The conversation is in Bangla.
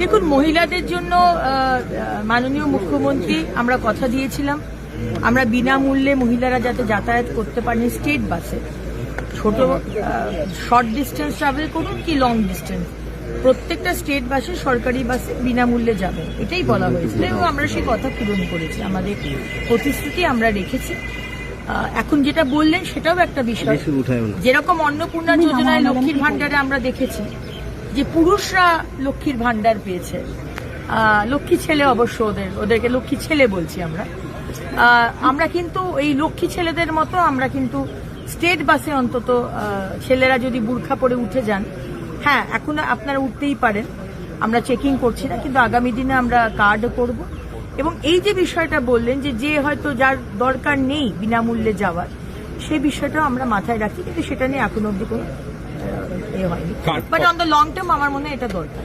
দেখুন, মহিলাদের জন্য মাননীয় মুখ্যমন্ত্রী আমরা কথা দিয়েছিলাম, আমরা বিনামূল্যে মহিলারা যাতে যাতায়াত করতে পারেন স্টেট বাসে, ছোট শর্ট ডিস্টেন্স ট্রাভেল করুন কি লং ডিস্টেন্স, প্রত্যেকটা স্টেট বাসে সরকারি বাসে বিনামূল্যে যাবে, এটাই বলা হয়েছিল এবং আমরা সেই কথা পূরণ করেছি। আমাদের প্রতিশ্রুতি আমরা রেখেছি। এখন যেটা বললেন সেটাও একটা বিষয়, যেরকম অন্নপূর্ণা যোজনায় লক্ষ্মীর ভান্ডারে আমরা দেখেছি যে পুরুষরা লক্ষ্মীর ভান্ডার পেয়েছে, লক্ষ্মী ছেলে অবশ্য ওদেরকে লক্ষ্মী ছেলে বলছি আমরা কিন্তু এই লক্ষ্মী ছেলেদের মতো আমরা কিন্তু স্টেট বাসে অন্তত ছেলেরা যদি বুরখা পরে উঠে যান, হ্যাঁ এখন আপনারা উঠতেই পারেন, আমরা চেকিং করছি না, কিন্তু আগামী দিনে আমরা কার্ড করব। এবং এই যে বিষয়টা বললেন যে হয়তো যার দরকার নেই বিনামূল্যে যাওয়ার, সেই বিষয়টা আমরা মাথায় রাখি, কিন্তু সেটা নিয়ে এখনো অব্দি কোনো হয়নি। But on the long term আমার মনে হয় এটা দরকার।